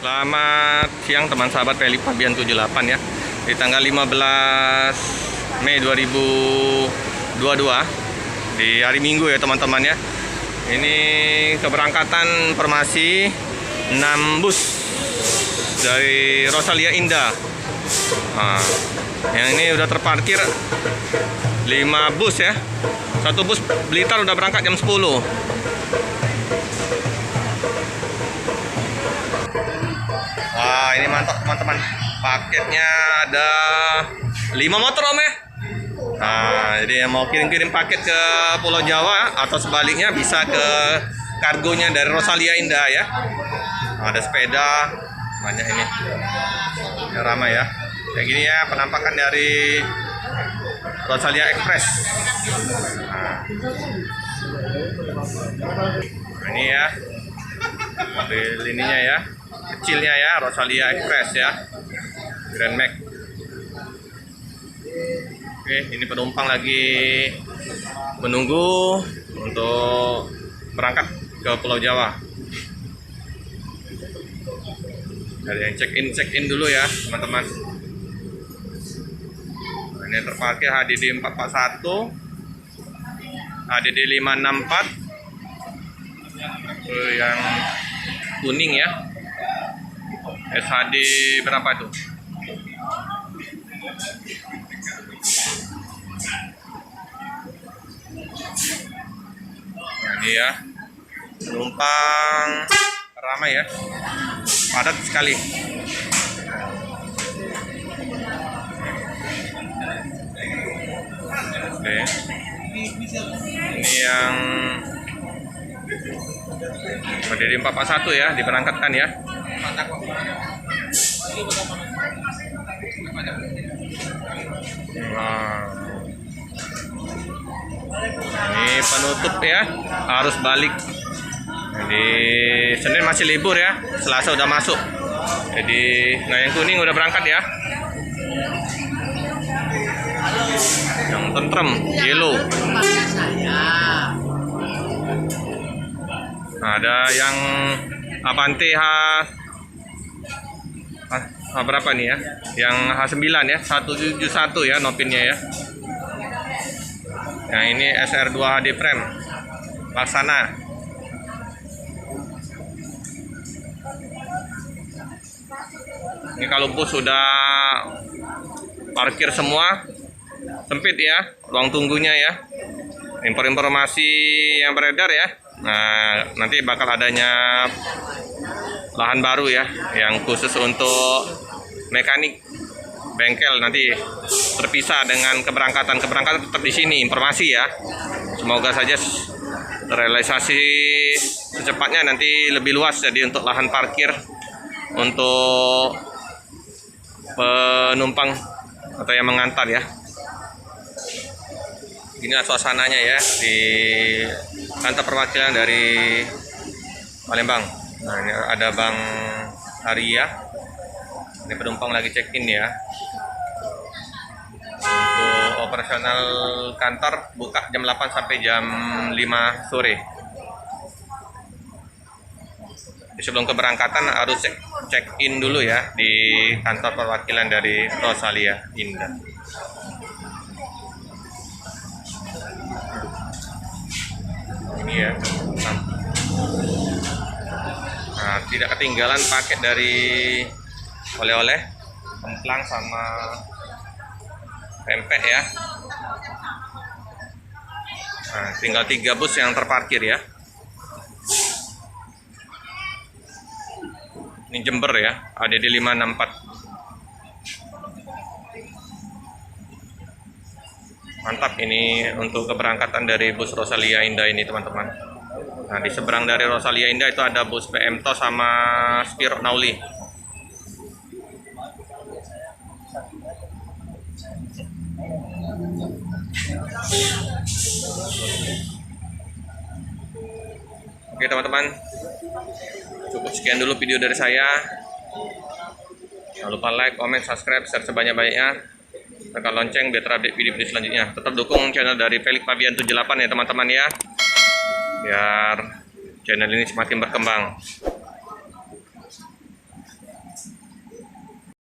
Selamat siang teman sahabat Felix Fabian 78 ya. Di tanggal 15 Mei 2022 di hari Minggu ya teman-teman ya. Ini keberangkatan informasi 6 bus dari Rosalia Indah. Nah, yang ini udah terparkir 5 bus ya. Satu bus Blitar udah berangkat jam 10. Wah, ini mantap teman-teman. Paketnya ada 5 motor om ya. Nah, jadi yang mau kirim-kirim paket ke Pulau Jawa atau sebaliknya bisa ke kargonya dari Rosalia Indah ya. Ada sepeda banyak ini. Ya, ramai ya. Kayak gini ya penampakan dari Rosalia Express. Nah, ini ya mobil ininya ya, kecilnya ya, Rosalia Express ya, Grand Max. Oke, ini penumpang lagi menunggu untuk berangkat ke Pulau Jawa. Ada yang check in dulu ya teman-teman. Nah, ini terparkir HDD 441, HDD 564, yang kuning ya, SHD berapa tuh? Nah, ini ya penumpang ramai ya, padat sekali. Oke, ini yang dari 441 ya, diberangkatkan ya. Nah, ini penutup ya, harus balik. Jadi Senin masih libur ya, Selasa udah masuk. Jadi nah yang kuning udah berangkat ya. Yang tentrem yellow. Nah, ada yang Avante berapa nih ya? Yang H9 ya, 171 ya nopinnya ya. Nah, ini SR2 HD Frame Laksana. Ini kalau bus sudah parkir semua, sempit ya ruang tunggunya ya. Informasi yang beredar ya. Nah, nanti bakal adanya lahan baru ya, yang khusus untuk mekanik bengkel, nanti terpisah dengan keberangkatan tetap di sini informasi ya. Semoga saja terrealisasi secepatnya, nanti lebih luas jadi untuk lahan parkir untuk penumpang atau yang mengantar ya. Inilah suasananya ya di kantor perwakilan dari Palembang. Nah, ini ada Bang Arya. Ini penumpang lagi check-in ya. Untuk operasional kantor buka jam 8 sampai jam 5 sore. Sebelum keberangkatan harus check-in dulu ya di kantor perwakilan dari Rosalia Indah. Ini ya. Nah, tidak ketinggalan paket dari oleh-oleh, kemplang sama pempek ya. Nah, tinggal 3 bus yang terparkir ya. Ini Jember ya, ada di 564. Mantap ini untuk keberangkatan dari bus Rosalia Indah ini teman-teman. Nah, di seberang dari Rosalia Indah itu ada bus PM TOS sama Spiro Nauli. Oke teman-teman, cukup sekian dulu video dari saya. Jangan lupa like, comment, subscribe, share sebanyak-banyaknya. Tekan lonceng biar terupdate video-video selanjutnya. Tetap dukung channel dari Felix Fabian 78 ya teman-teman ya, biar channel ini semakin berkembang.